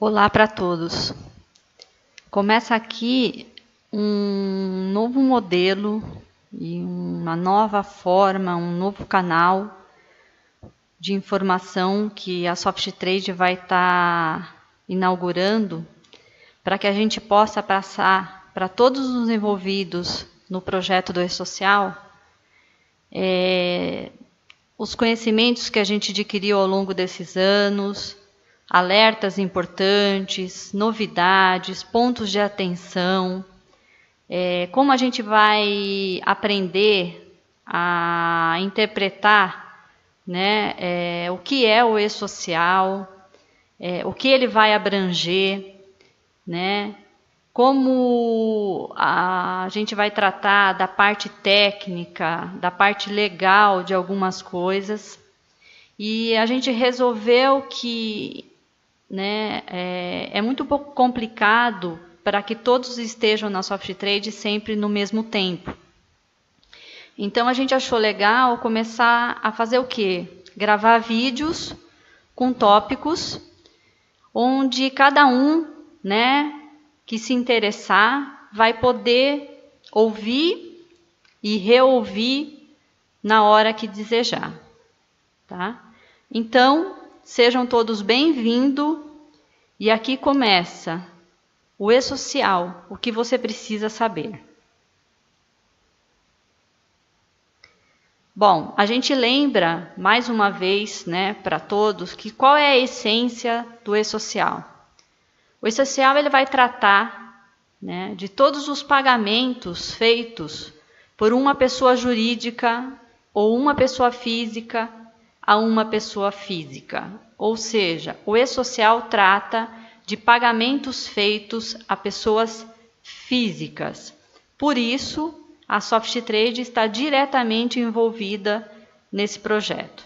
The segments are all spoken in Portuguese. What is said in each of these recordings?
Olá para todos. Começa aqui um novo modelo e uma nova forma, um novo canal de informação que a Softrade vai estar inaugurando para que a gente possa passar para todos os envolvidos no projeto do E-Social os conhecimentos que a gente adquiriu ao longo desses anos, alertas importantes, novidades, pontos de atenção, como a gente vai aprender a interpretar, né, o que é o E-Social, o que ele vai abranger, né, como a gente vai tratar da parte técnica, da parte legal de algumas coisas. E a gente resolveu que é muito pouco complicado para que todos estejam na Softrade sempre no mesmo tempo. Então a gente achou legal começar a fazer o quê? Gravar vídeos com tópicos, onde cada um, que se interessar, vai poder ouvir e reouvir na hora que desejar. Tá? Então, sejam todos bem-vindos e aqui começa o E-Social, o que você precisa saber. Bom, a gente lembra, mais uma vez, para todos, que qual é a essência do E-Social? O E-Social ele vai tratar de todos os pagamentos feitos por uma pessoa jurídica ou uma pessoa física a uma pessoa física. Ou seja, o E-Social trata de pagamentos feitos a pessoas físicas. Por isso, a Softrade está diretamente envolvida nesse projeto.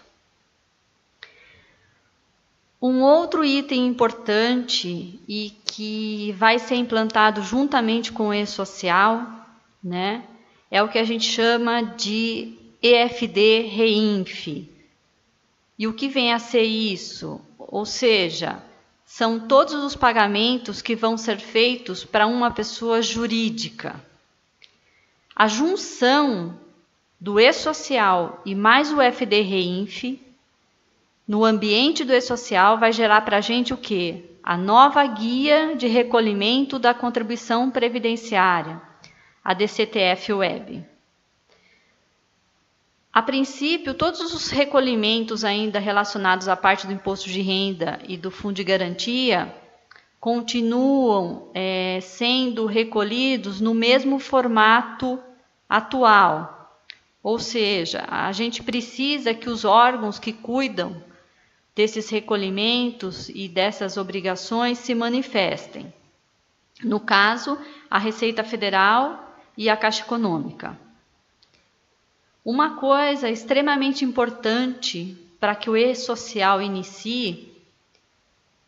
Um outro item importante e que vai ser implantado juntamente com o E-Social, é o que a gente chama de EFD-REINF. E o que vem a ser isso? Ou seja, são todos os pagamentos que vão ser feitos para uma pessoa jurídica. A junção do E-Social e mais o EFD-REINF no ambiente do E-Social vai gerar para a gente o quê? A nova guia de recolhimento da contribuição previdenciária, a DCTF-Web. A princípio, todos os recolhimentos ainda relacionados à parte do imposto de renda e do fundo de garantia continuam sendo recolhidos no mesmo formato atual. Ou seja, a gente precisa que os órgãos que cuidam desses recolhimentos e dessas obrigações se manifestem. No caso, a Receita Federal e a Caixa Econômica. Uma coisa extremamente importante para que o E-Social inicie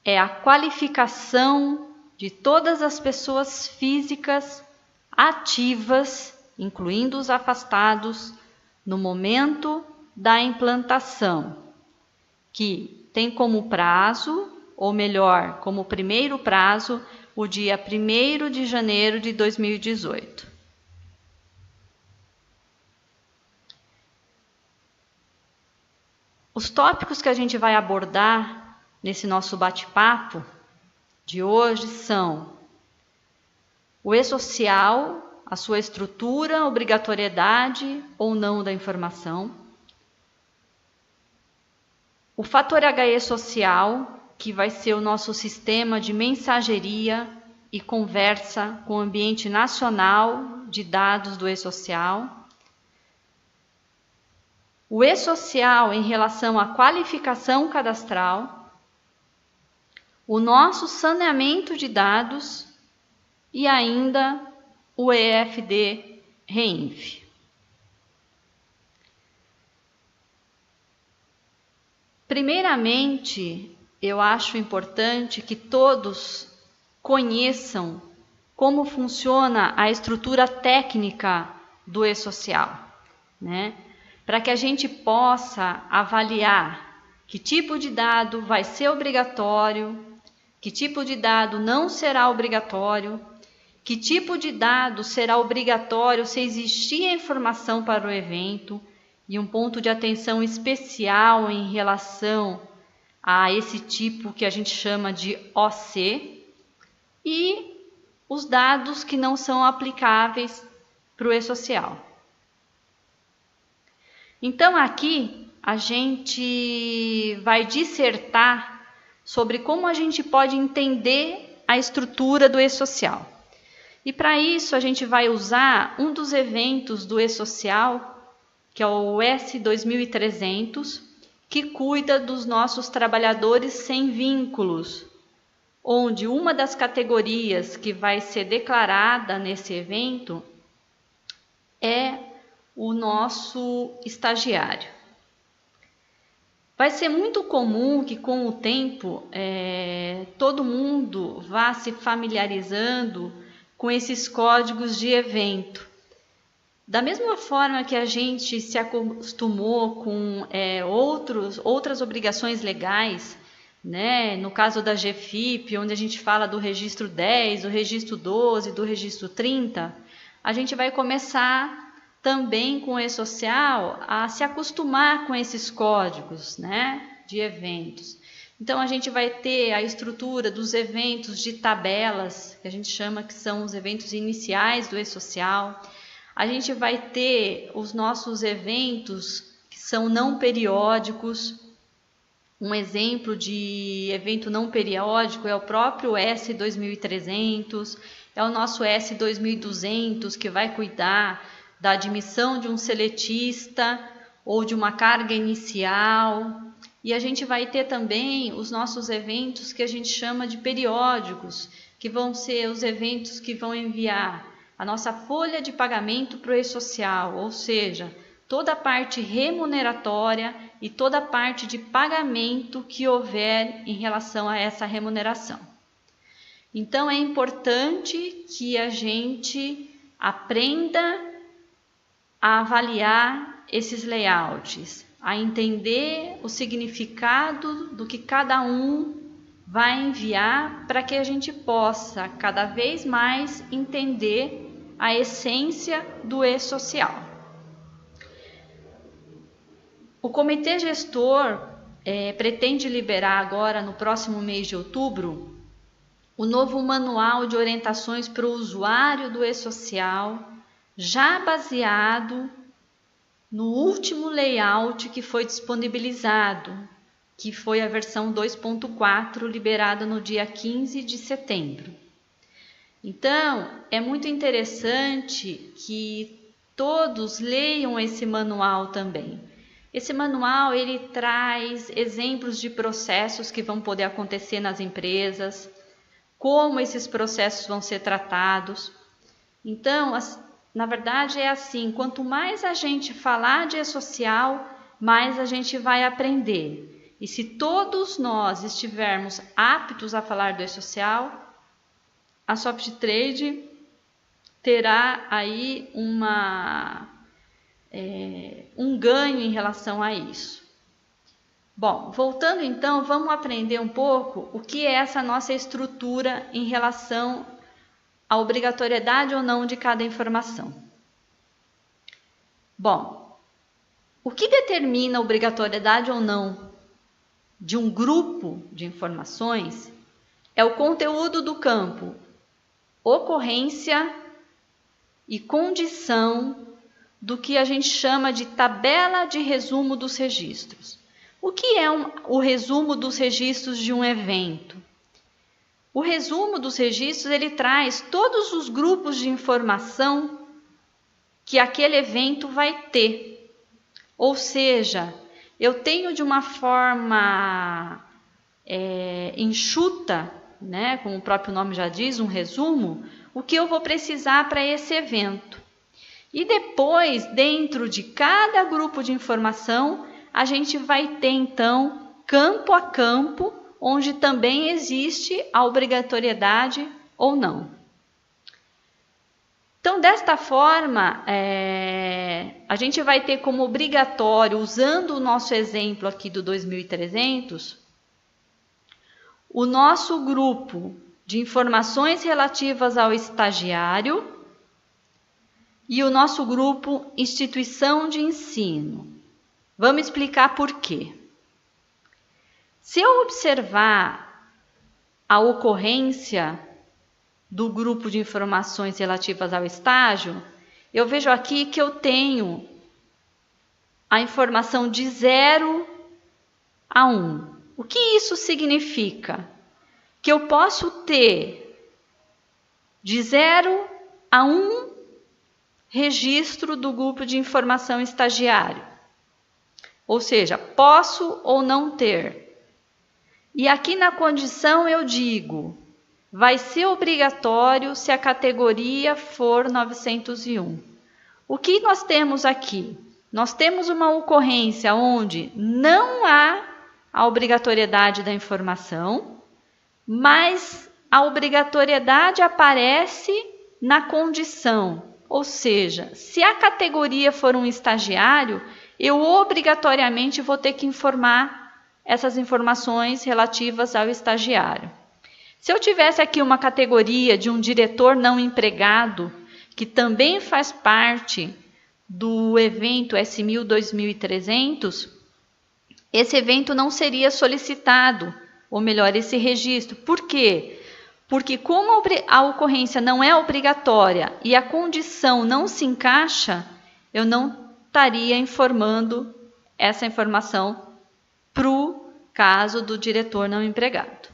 é a qualificação de todas as pessoas físicas ativas, incluindo os afastados, no momento da implantação, que tem como prazo, ou melhor, como primeiro prazo, o dia 1º de janeiro de 2018. Os tópicos que a gente vai abordar nesse nosso bate-papo de hoje são o E-Social, a sua estrutura, obrigatoriedade ou não da informação, o fator HE social, que vai ser o nosso sistema de mensageria e conversa com o ambiente nacional de dados do E-Social, o E-Social em relação à qualificação cadastral, o nosso saneamento de dados e ainda o EFD-REINF. Primeiramente, eu acho importante que todos conheçam como funciona a estrutura técnica do E-Social, para que a gente possa avaliar que tipo de dado vai ser obrigatório, que tipo de dado não será obrigatório, que tipo de dado será obrigatório se existir a informação para o evento, e um ponto de atenção especial em relação a esse tipo que a gente chama de OC, e os dados que não são aplicáveis para o e-social. Então, aqui a gente vai dissertar sobre como a gente pode entender a estrutura do e-social. E para isso a gente vai usar um dos eventos do e-social, que é o S2300, que cuida dos nossos trabalhadores sem vínculos, onde uma das categorias que vai ser declarada nesse evento é o nosso estagiário. Vai ser muito comum que com o tempo todo mundo vá se familiarizando com esses códigos de evento. Da mesma forma que a gente se acostumou com outras obrigações legais, né? No caso da GFIP, onde a gente fala do registro 10, do registro 12, do registro 30, a gente vai começar também com o e-social a se acostumar com esses códigos, né, de eventos. Então, a gente vai ter a estrutura dos eventos de tabelas, que a gente chama que são os eventos iniciais do e-social. A gente vai ter os nossos eventos que são não periódicos. Um exemplo de evento não periódico é o próprio S2300, é o nosso S2200, que vai cuidar da admissão de um seletista ou de uma carga inicial. E a gente vai ter também os nossos eventos que a gente chama de periódicos, que vão ser os eventos que vão enviar a nossa folha de pagamento para o e-social, ou seja, toda a parte remuneratória e toda a parte de pagamento que houver em relação a essa remuneração. Então, é importante que a gente aprenda a avaliar esses layouts, a entender o significado do que cada um vai enviar para que a gente possa cada vez mais entender a essência do e-social. O comitê gestor pretende liberar agora, no próximo mês de outubro, o novo manual de orientações para o usuário do e-social, já baseado no último layout que foi disponibilizado, que foi a versão 2.4, liberada no dia 15 de setembro. Então, é muito interessante que todos leiam esse manual também. Esse manual ele traz exemplos de processos que vão poder acontecer nas empresas, como esses processos vão ser tratados. Então, na verdade é assim, quanto mais a gente falar de e-social, mais a gente vai aprender. E se todos nós estivermos aptos a falar do e-social, a Softrade terá aí um ganho em relação a isso. Bom, voltando então, vamos aprender um pouco o que é essa nossa estrutura em relação à obrigatoriedade ou não de cada informação. Bom, o que determina a obrigatoriedade ou não de um grupo de informações é o conteúdo do campo ocorrência e condição do que a gente chama de tabela de resumo dos registros. O que é o resumo dos registros de um evento? O resumo dos registros ele traz todos os grupos de informação que aquele evento vai ter. Ou seja, eu tenho de uma forma enxuta, né, como o próprio nome já diz, um resumo, o que eu vou precisar para esse evento. E depois, dentro de cada grupo de informação, a gente vai ter, então, campo a campo, onde também existe a obrigatoriedade ou não. Então, desta forma, a gente vai ter como obrigatório, usando o nosso exemplo aqui do 2300, o nosso grupo de informações relativas ao estagiário e o nosso grupo instituição de ensino. Vamos explicar por quê. Se eu observar a ocorrência do grupo de informações relativas ao estágio, eu vejo aqui que eu tenho a informação de 0 a 1. O que isso significa? Que eu posso ter de 0 a 1 registro do grupo de informação estagiário. Ou seja, posso ou não ter. E aqui na condição eu digo, vai ser obrigatório se a categoria for 901. O que nós temos aqui? Nós temos uma ocorrência onde não há a obrigatoriedade da informação, mas a obrigatoriedade aparece na condição. Ou seja, se a categoria for um estagiário, eu obrigatoriamente vou ter que informar essas informações relativas ao estagiário. Se eu tivesse aqui uma categoria de um diretor não empregado, que também faz parte do evento S1000 2300, esse evento não seria solicitado, ou melhor, esse registro. Por quê? Porque como a ocorrência não é obrigatória e a condição não se encaixa, eu não estaria informando essa informação para o caso do diretor não empregado.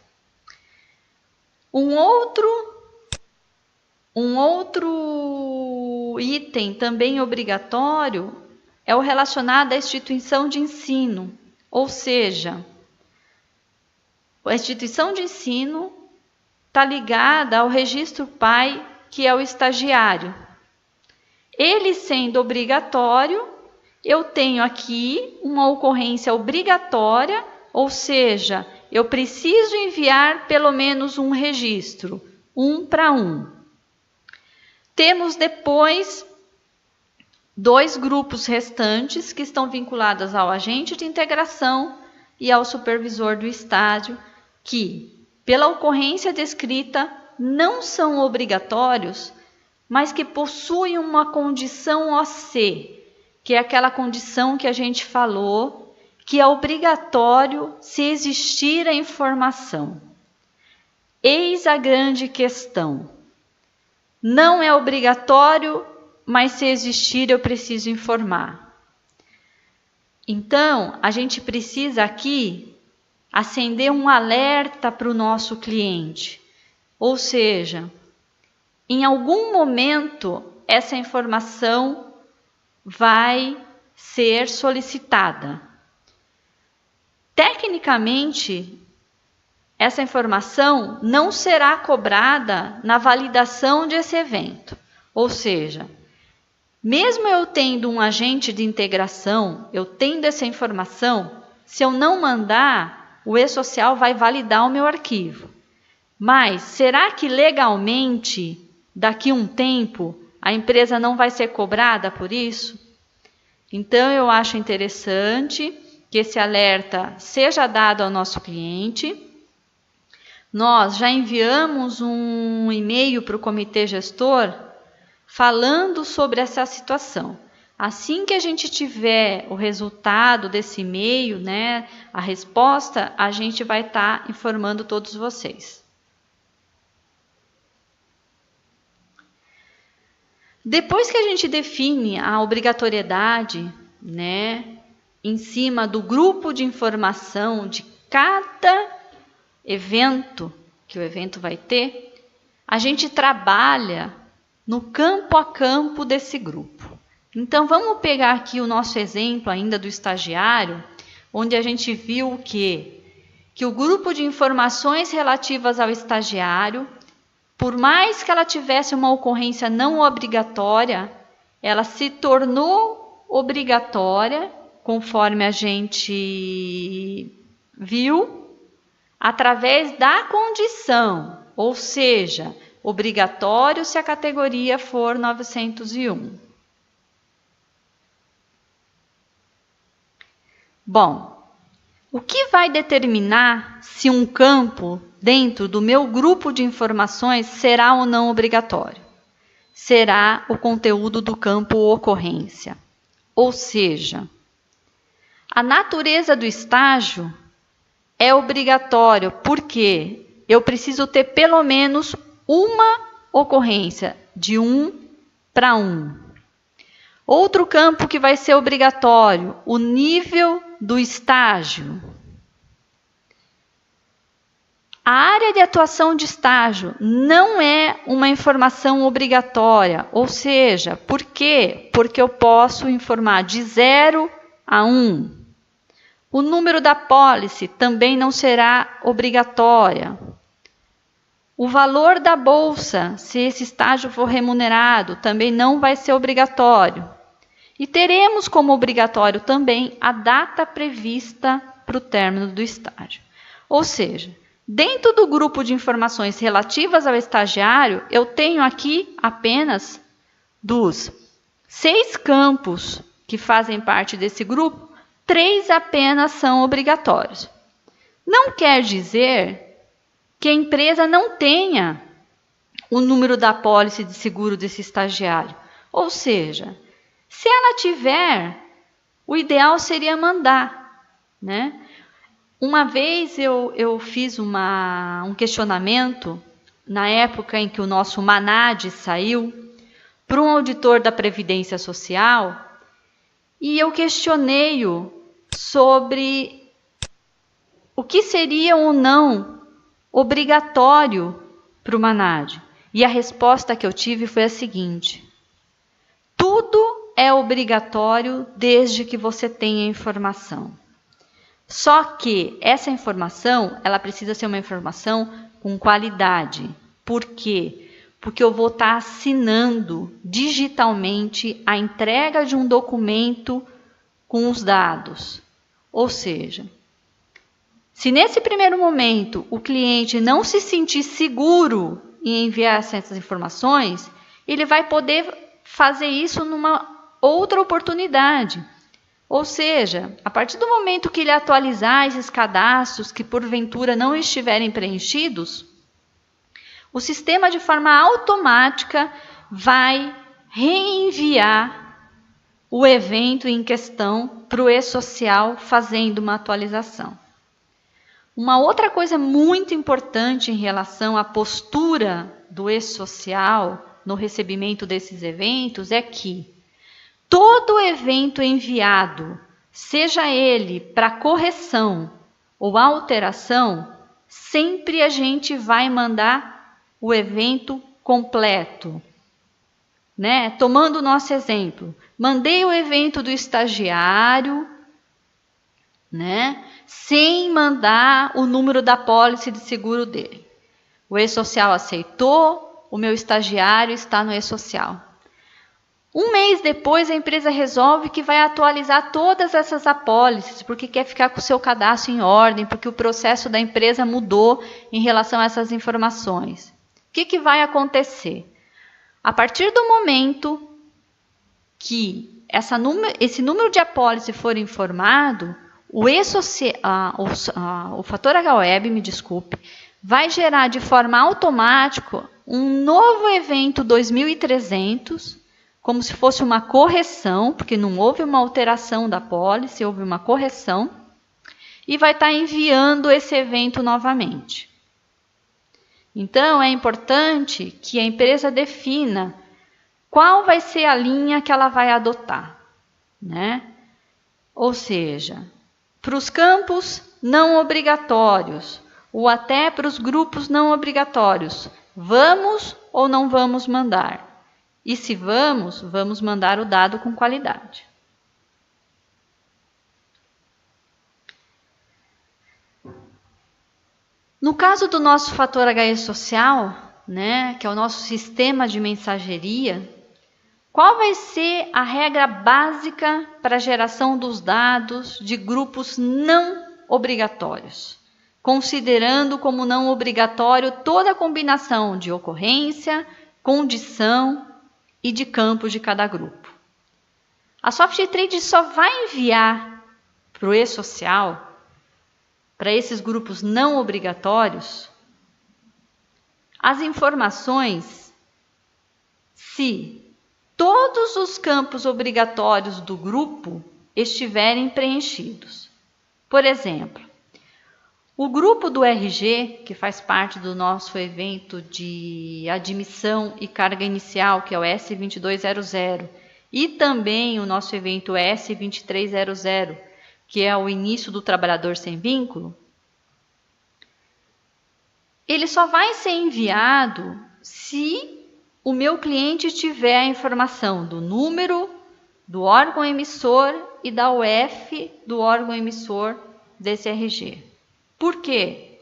Um outro item também obrigatório é o relacionado à instituição de ensino, ou seja, a instituição de ensino está ligada ao registro PAI, que é o estagiário. Ele sendo obrigatório, eu tenho aqui uma ocorrência obrigatória, ou seja, eu preciso enviar pelo menos um registro, 1 para 1. Temos depois 2 grupos restantes que estão vinculados ao agente de integração e ao supervisor do estágio, que, pela ocorrência descrita, não são obrigatórios, mas que possuem uma condição OC, que é aquela condição que a gente falou, que é obrigatório se existir a informação. Eis a grande questão. Não é obrigatório, mas se existir eu preciso informar. Então, a gente precisa aqui acender um alerta para o nosso cliente. Ou seja, em algum momento essa informação vai ser solicitada. Tecnicamente, essa informação não será cobrada na validação desse evento. Ou seja, mesmo eu tendo um agente de integração, eu tendo essa informação, se eu não mandar, o e-social vai validar o meu arquivo. Mas será que legalmente, daqui a um tempo, a empresa não vai ser cobrada por isso? Então, eu acho interessante que esse alerta seja dado ao nosso cliente. Nós já enviamos um e-mail para o comitê gestor falando sobre essa situação. Assim que a gente tiver o resultado desse e-mail, né, a resposta, a gente vai estar informando todos vocês. Depois que a gente define a obrigatoriedade, né, em cima do grupo de informação de cada evento que o evento vai ter, a gente trabalha no campo a campo desse grupo. Então, vamos pegar aqui o nosso exemplo ainda do estagiário, onde a gente viu o quê? Que o grupo de informações relativas ao estagiário, por mais que ela tivesse uma ocorrência não obrigatória, ela se tornou obrigatória, conforme a gente viu, através da condição, ou seja, obrigatório se a categoria for 901. Bom, O que vai determinar se um campo dentro do meu grupo de informações será ou não obrigatório? Será o conteúdo do campo ocorrência. Ou seja, a natureza do estágio é obrigatório, porque eu preciso ter pelo menos uma ocorrência de 1 para 1. Outro campo que vai ser obrigatório, o nível do estágio. A área de atuação de estágio não é uma informação obrigatória, ou seja, por quê? Porque eu posso informar de 0 a 1. O número da pólice também não será obrigatória. O valor da bolsa, se esse estágio for remunerado, também não vai ser obrigatório. E teremos como obrigatório também a data prevista para o término do estágio. Ou seja, dentro do grupo de informações relativas ao estagiário, eu tenho aqui apenas dos 6 campos que fazem parte desse grupo, 3 apenas são obrigatórios. Não quer dizer que a empresa não tenha o número da pólice de seguro desse estagiário. Ou seja, se ela tiver, o ideal seria mandar, né? Uma vez eu fiz um questionamento, na época em que o nosso MANAD saiu, para um auditor da Previdência Social, e eu questionei-o sobre o que seria ou não obrigatório para o MANAD. E a resposta que eu tive foi a seguinte: tudo é obrigatório desde que você tenha informação. Só que essa informação, ela precisa ser uma informação com qualidade. Por quê? Porque eu vou estar assinando digitalmente a entrega de um documento com os dados. Ou seja, se nesse primeiro momento o cliente não se sentir seguro em enviar essas informações, ele vai poder fazer isso numa outra oportunidade. Ou seja, a partir do momento que ele atualizar esses cadastros que porventura não estiverem preenchidos, o sistema de forma automática vai reenviar o evento em questão para o e-social fazendo uma atualização. Uma outra coisa muito importante em relação à postura do e-social no recebimento desses eventos é que todo evento enviado, seja ele para correção ou alteração, sempre a gente vai mandar o evento completo. Né? Tomando o nosso exemplo, mandei o evento do estagiário, né? Sem mandar o número da pólice de seguro dele. O e-social aceitou, o meu estagiário está no e-social. Um mês depois, a empresa resolve que vai atualizar todas essas apólices, porque quer ficar com o seu cadastro em ordem, porque o processo da empresa mudou em relação a essas informações. O que vai acontecer? A partir do momento que esse número de apólice for informado, o fator HWeb, me desculpe, vai gerar de forma automática um novo evento 2300, como se fosse uma correção, porque não houve uma alteração da apólice, houve uma correção, e vai estar enviando esse evento novamente. Então, é importante que a empresa defina qual vai ser a linha que ela vai adotar, né? Ou seja, para os campos não obrigatórios, ou até para os grupos não obrigatórios, vamos ou não vamos mandar? E se vamos mandar o dado com qualidade. No caso do nosso fator HE social, né, que é o nosso sistema de mensageria, qual vai ser a regra básica para a geração dos dados de grupos não obrigatórios, considerando como não obrigatório toda a combinação de ocorrência, condição e de campos de cada grupo? A SoftTrade só vai enviar para o e-social para esses grupos não obrigatórios, as informações se todos os campos obrigatórios do grupo estiverem preenchidos. Por exemplo, o grupo do RG, que faz parte do nosso evento de admissão e carga inicial, que é o S2200, e também o nosso evento S2300, que é o início do trabalhador sem vínculo, ele só vai ser enviado se o meu cliente tiver a informação do número, do órgão emissor e da UF do órgão emissor desse RG. Por quê?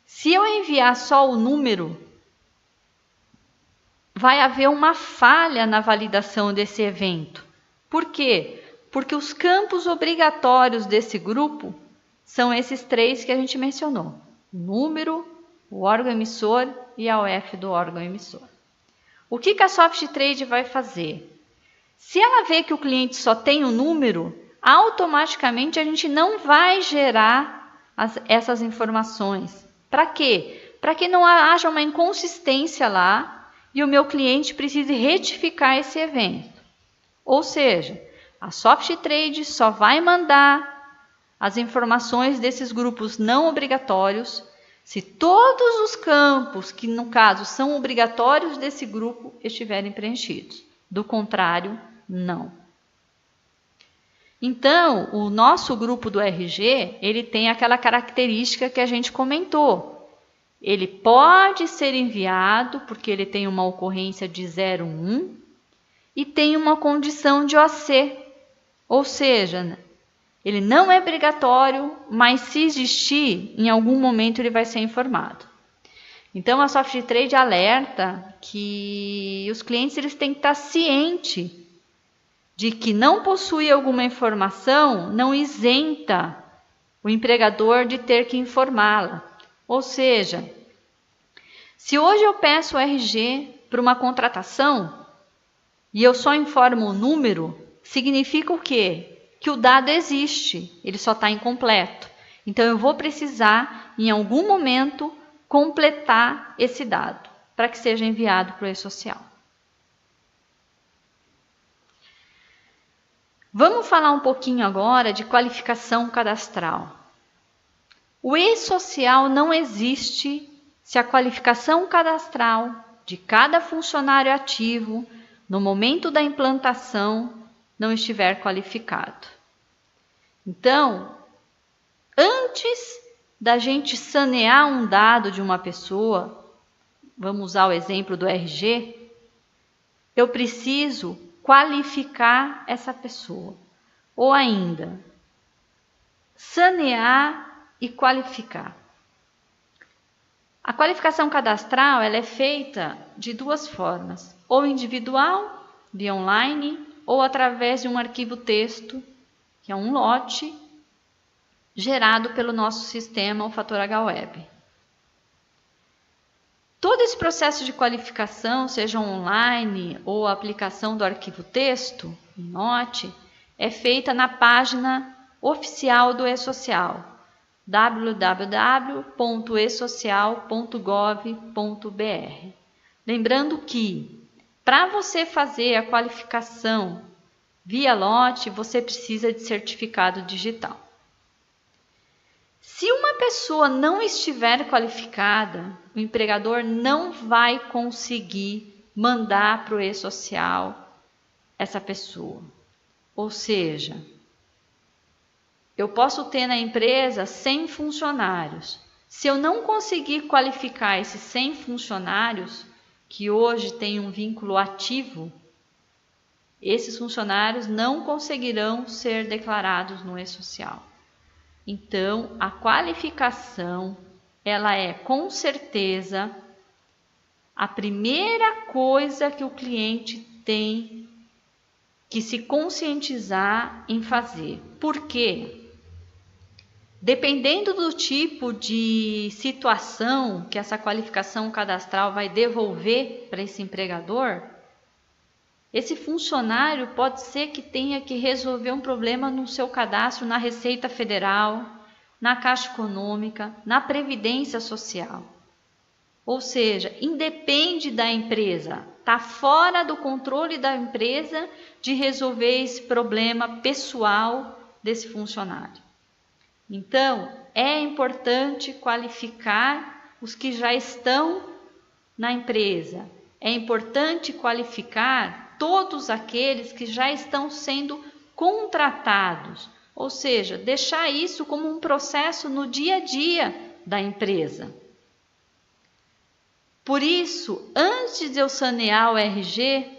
Se eu enviar só o número, vai haver uma falha na validação desse evento. Por quê? Porque os campos obrigatórios desse grupo são esses 3 que a gente mencionou: o número, o órgão emissor e a UF do órgão emissor. O que a SoftTrade vai fazer? Se ela vê que o cliente só tem o número, automaticamente a gente não vai gerar essas informações. Para quê? Para que não haja uma inconsistência lá e o meu cliente precise retificar esse evento. Ou seja, a SoftTrade só vai mandar as informações desses grupos não obrigatórios se todos os campos, que no caso são obrigatórios desse grupo, estiverem preenchidos. Do contrário, não. Então, o nosso grupo do RG, ele tem aquela característica que a gente comentou. Ele pode ser enviado porque ele tem uma ocorrência de 01 e tem uma condição de OC. Ou seja, ele não é obrigatório, mas se existir, em algum momento ele vai ser informado. Então, a SoftTrade alerta que os clientes eles têm que estar cientes de que não possuir alguma informação não isenta o empregador de ter que informá-la. Ou seja, se hoje eu peço o RG para uma contratação e eu só informo o número, significa o quê? Que o dado existe, ele só está incompleto. Então, eu vou precisar, em algum momento, completar esse dado para que seja enviado para o e-social. Vamos falar um pouquinho agora de qualificação cadastral. O e-social não existe se a qualificação cadastral de cada funcionário ativo, no momento da implantação, não estiver qualificado. Então, antes da gente sanear um dado de uma pessoa, vamos usar o exemplo do RG, eu preciso qualificar essa pessoa. Ou ainda, sanear e qualificar. A qualificação cadastral ela é feita de 2 formas, ou individual, via online, ou através de um arquivo texto, que é um lote, gerado pelo nosso sistema, o Fator H-Web. Todo esse processo de qualificação, seja online ou a aplicação do arquivo texto, note, é feita na página oficial do e-social, www.esocial.gov.br. Lembrando que, para você fazer a qualificação via lote, você precisa de certificado digital. Se uma pessoa não estiver qualificada, o empregador não vai conseguir mandar para o e-social essa pessoa. Ou seja, eu posso ter na empresa 100 funcionários. Se eu não conseguir qualificar esses 100 funcionários, que hoje têm um vínculo ativo, esses funcionários não conseguirão ser declarados no e-social. Então, a qualificação, ela é com certeza a primeira coisa que o cliente tem que se conscientizar em fazer. Por quê? Dependendo do tipo de situação que essa qualificação cadastral vai devolver para esse empregador, esse funcionário pode ser que tenha que resolver um problema no seu cadastro na Receita Federal, na Caixa Econômica, na Previdência Social. Ou seja, independe da empresa, está fora do controle da empresa de resolver esse problema pessoal desse funcionário. Então, é importante qualificar os que já estão na empresa. É importante qualificar todos aqueles que já estão sendo contratados, ou seja, deixar isso como um processo no dia a dia da empresa. Por isso, antes de eu sanear o RG,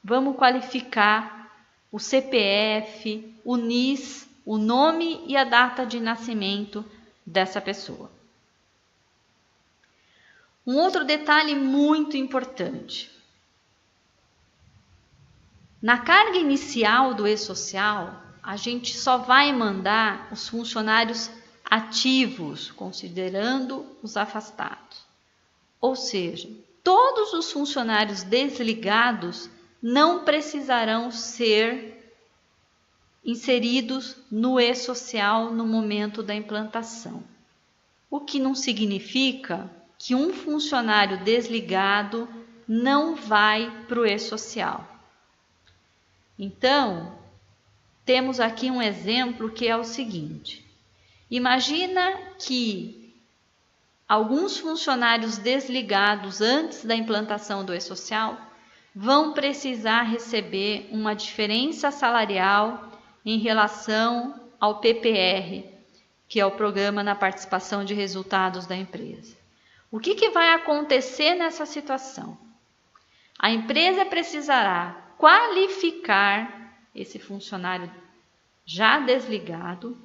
vamos qualificar o CPF, o NIS, o nome e a data de nascimento dessa pessoa. Um outro detalhe muito importante. Na carga inicial do E-Social, a gente só vai mandar os funcionários ativos, considerando os afastados. Ou seja, todos os funcionários desligados não precisarão ser inseridos no E-Social no momento da implantação. O que não significa que um funcionário desligado não vai para o E-Social. Então, temos aqui um exemplo que é o seguinte. Imagina que alguns funcionários desligados antes da implantação do E-Social vão precisar receber uma diferença salarial em relação ao PPR, que é o Programa na Participação de Resultados da Empresa. O que vai acontecer nessa situação? A empresa precisará qualificar esse funcionário já desligado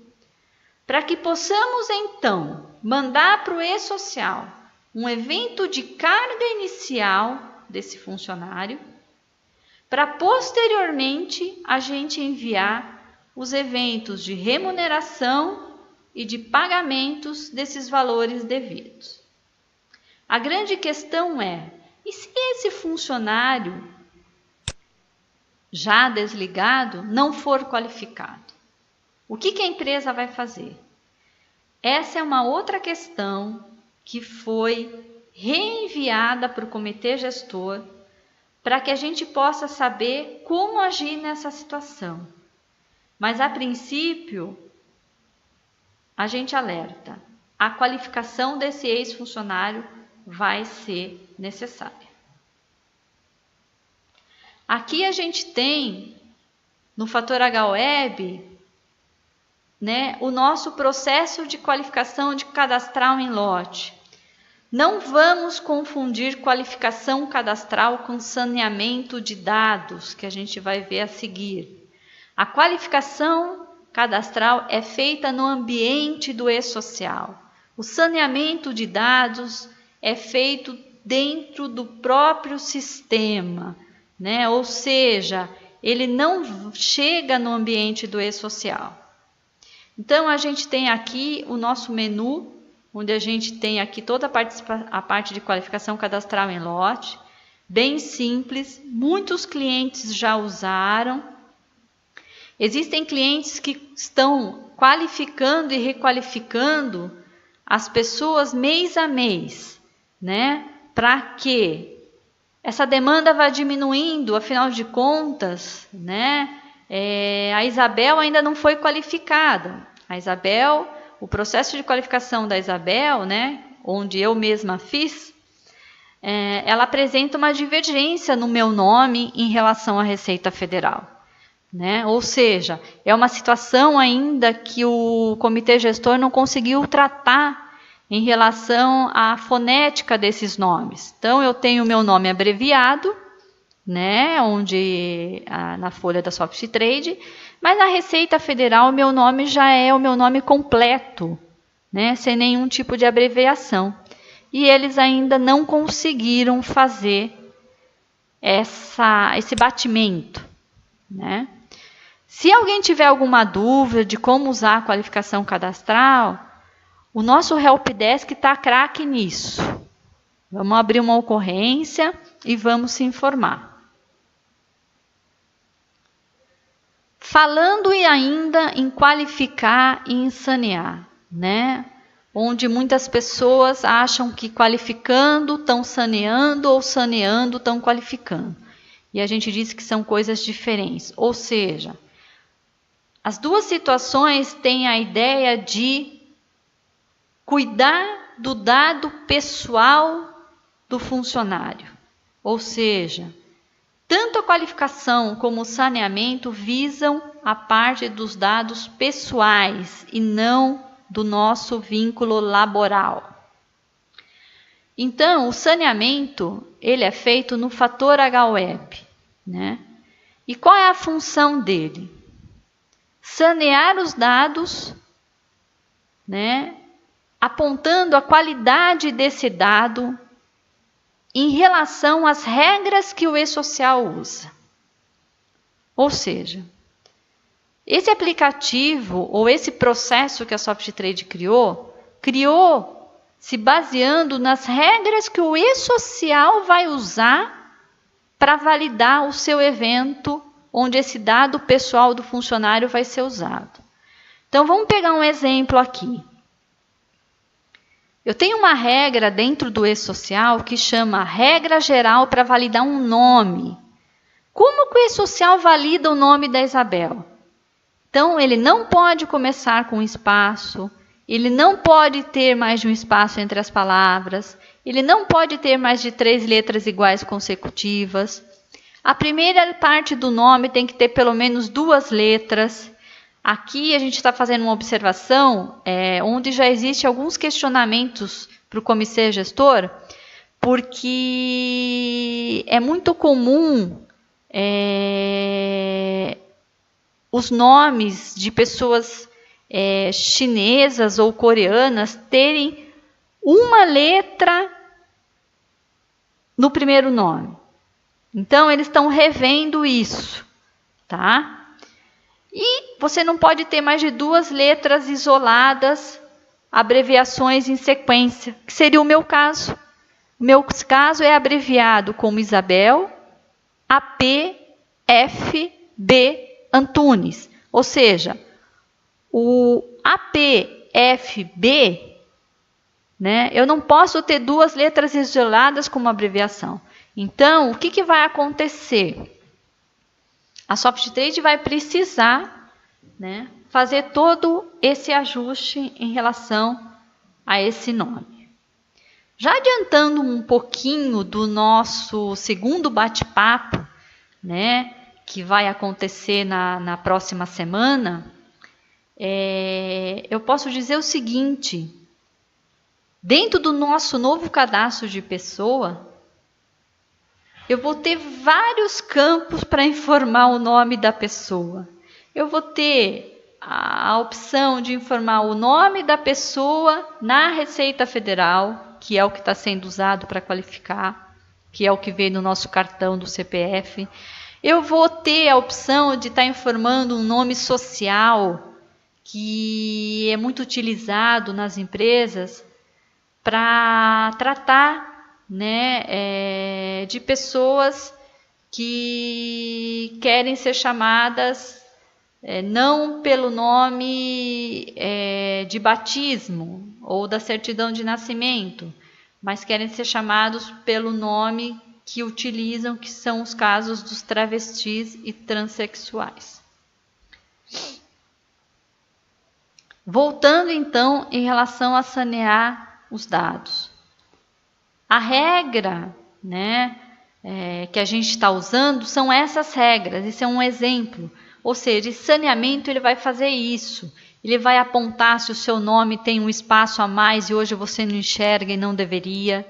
para que possamos, então, mandar para o E-Social um evento de carga inicial desse funcionário, para posteriormente a gente enviar os eventos de remuneração e de pagamentos desses valores devidos. A grande questão é, e se esse funcionário já desligado não for qualificado? O que a empresa vai fazer? Essa é uma outra questão que foi reenviada para o comitê gestor para que a gente possa saber como agir nessa situação. Mas, a princípio, a gente alerta. A qualificação desse ex-funcionário vai ser necessária. Aqui a gente tem, no Fator H-Web, o nosso processo de qualificação de cadastral em lote. Não vamos confundir qualificação cadastral com saneamento de dados, que a gente vai ver a seguir. A qualificação cadastral é feita no ambiente do E-Social. O saneamento de dados é feito dentro do próprio sistema, ou seja, ele não chega no ambiente do E-Social. Então, a gente tem aqui o nosso menu, onde a gente tem aqui toda a parte de qualificação cadastral em lote, bem simples, muitos clientes já usaram. Existem clientes que estão qualificando e requalificando as pessoas mês a mês, para que essa demanda vá diminuindo, afinal de contas, a Isabel ainda não foi qualificada. A Isabel, o processo de qualificação da Isabel, onde eu mesma fiz, ela apresenta uma divergência no meu nome em relação à Receita Federal. Ou seja, é uma situação ainda que o comitê gestor não conseguiu tratar em relação à fonética desses nomes. Então, eu tenho o meu nome abreviado, na folha da Soft Trade, mas na Receita Federal o meu nome já é o meu nome completo, sem nenhum tipo de abreviação. E eles ainda não conseguiram fazer esse batimento. Se alguém tiver alguma dúvida de como usar a qualificação cadastral, o nosso Helpdesk está craque nisso. Vamos abrir uma ocorrência e vamos se informar. Falando ainda em qualificar e em sanear, né? Onde muitas pessoas acham que qualificando estão saneando ou saneando estão qualificando. E a gente diz que são coisas diferentes. Ou seja, as duas situações têm a ideia de cuidar do dado pessoal do funcionário. Ou seja, tanto a qualificação como o saneamento visam a parte dos dados pessoais e não do nosso vínculo laboral. Então, o saneamento ele é feito no fator H-Web, né? E qual é a função dele? Sanear os dados, né? Apontando a qualidade desse dado em relação às regras que o e-social usa. Ou seja, esse aplicativo ou esse processo que a SoftTrade criou se baseando nas regras que o e-social vai usar para validar o seu evento, onde esse dado pessoal do funcionário vai ser usado. Então, vamos pegar um exemplo aqui. Eu tenho uma regra dentro do e-social que chama regra geral para validar um nome. Como que o e-social valida o nome da Isabel? Então, ele não pode começar com um espaço, ele não pode ter mais de um espaço entre as palavras, ele não pode ter mais de 3 letras iguais consecutivas. A primeira parte do nome tem que ter pelo menos 2 letras. Aqui a gente está fazendo uma observação onde já existem alguns questionamentos para o comitê gestor, porque é muito comum os nomes de pessoas chinesas ou coreanas terem uma letra no primeiro nome. Então, eles estão revendo isso, tá? E você não pode ter mais de 2 letras isoladas, abreviações em sequência, que seria o meu caso. O meu caso é abreviado como Isabel, AP, F, B, Antunes. Ou seja, o APFB, né, eu não posso ter 2 letras isoladas como abreviação. Então, o que vai acontecer? A SoftTrade vai precisar, né, fazer todo esse ajuste em relação a esse nome. Já adiantando um pouquinho do nosso segundo bate-papo, né, que vai acontecer na próxima semana, eu posso dizer o seguinte: dentro do nosso novo cadastro de pessoa, eu vou ter vários campos para informar o nome da pessoa. Eu vou ter a opção de informar o nome da pessoa na Receita Federal, que é o que está sendo usado para qualificar, que é o que vem no nosso cartão do CPF. Eu vou ter a opção de estar informando um nome social, que é muito utilizado nas empresas para tratar, né, de pessoas que querem ser chamadas não pelo nome de batismo ou da certidão de nascimento, mas querem ser chamados pelo nome que utilizam, que são os casos dos travestis e transexuais. Voltando então em relação a sanear os dados. A regra, né, que a gente está usando são essas regras, isso é um exemplo. Ou seja, esse saneamento ele vai fazer isso. Ele vai apontar se o seu nome tem um espaço a mais e hoje você não enxerga e não deveria.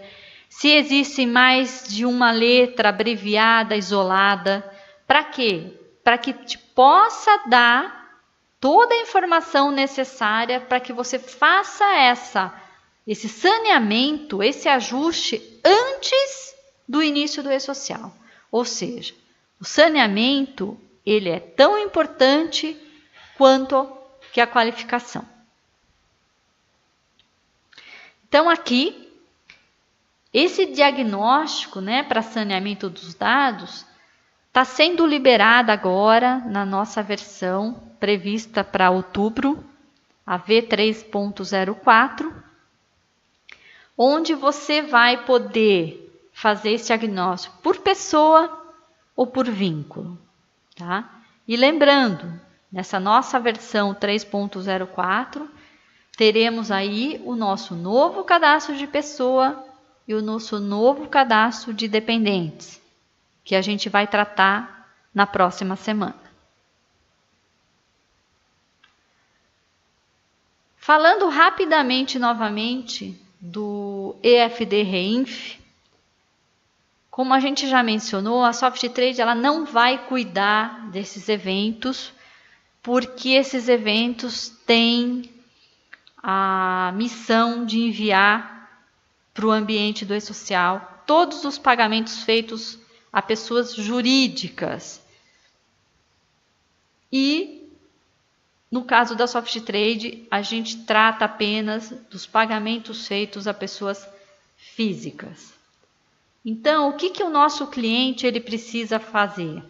Se existe mais de uma letra abreviada, isolada. Para quê? Para que te possa dar toda a informação necessária para que você faça esse saneamento, esse ajuste antes do início do e-social. Ou seja, o saneamento ele é tão importante quanto que a qualificação. Então aqui, esse diagnóstico, né, para saneamento dos dados está sendo liberado agora na nossa versão prevista para outubro, a V3.04, onde você vai poder fazer esse diagnóstico por pessoa ou por vínculo, tá? E lembrando, nessa nossa versão 3.04, teremos aí o nosso novo cadastro de pessoa e o nosso novo cadastro de dependentes, que a gente vai tratar na próxima semana. Falando rapidamente novamente do EFD-REINF, como a gente já mencionou, a Softrade ela não vai cuidar desses eventos, porque esses eventos têm a missão de enviar para o ambiente do e-social todos os pagamentos feitos a pessoas jurídicas. E, no caso da Softrade, a gente trata apenas dos pagamentos feitos a pessoas físicas. Então, o que o nosso cliente ele precisa fazer?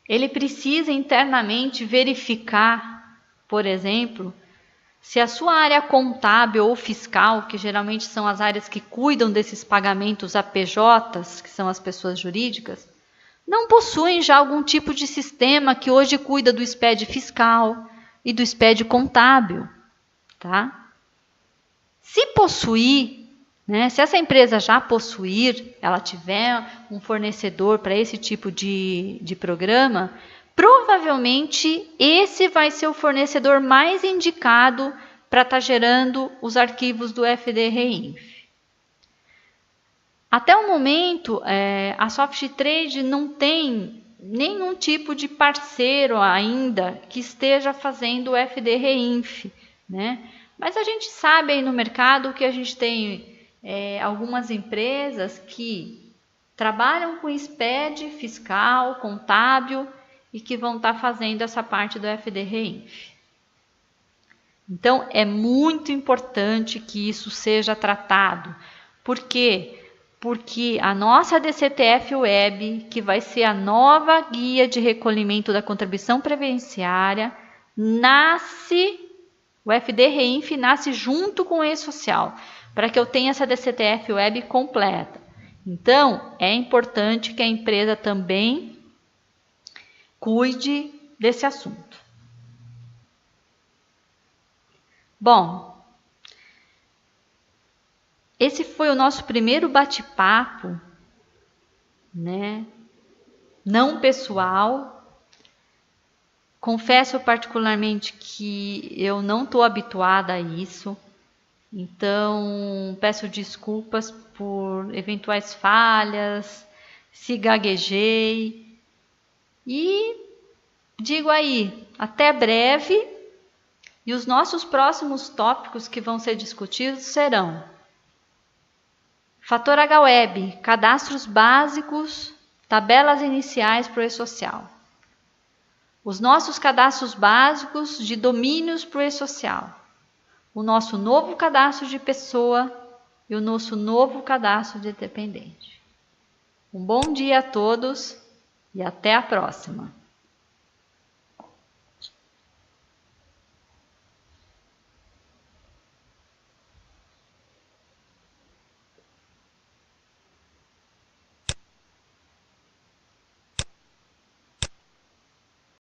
Ele precisa internamente verificar, por exemplo, se a sua área contábil ou fiscal, que geralmente são as áreas que cuidam desses pagamentos a PJs, que são as pessoas jurídicas, não possuem já algum tipo de sistema que hoje cuida do SPED fiscal e do SPED contábil, tá? Se possuir, né, se essa empresa já possuir, ela tiver um fornecedor para esse tipo de programa, provavelmente esse vai ser o fornecedor mais indicado para estar gerando os arquivos do EFD-REINF. Até o momento, a Softrade não tem nenhum tipo de parceiro ainda que esteja fazendo o EFD-REINF, né? Mas a gente sabe aí no mercado que a gente tem algumas empresas que trabalham com SPED fiscal, contábil e que vão estar fazendo essa parte do EFD-REINF. Então, é muito importante que isso seja tratado. Por quê? Porque a nossa DCTF Web, que vai ser a nova guia de recolhimento da contribuição previdenciária, o EFD-REINF nasce junto com o e-social, para que eu tenha essa DCTF Web completa. Então, é importante que a empresa também cuide desse assunto. Bom, esse foi o nosso primeiro bate-papo, né? Não pessoal. Confesso particularmente que eu não estou habituada a isso. Então, peço desculpas por eventuais falhas, se gaguejei. E digo aí, até breve. E os nossos próximos tópicos que vão ser discutidos serão Fator H-Web, cadastros básicos, tabelas iniciais para o e-social. Os nossos cadastros básicos de domínios para o e-social. O nosso novo cadastro de pessoa e o nosso novo cadastro de dependente. Um bom dia a todos e até a próxima!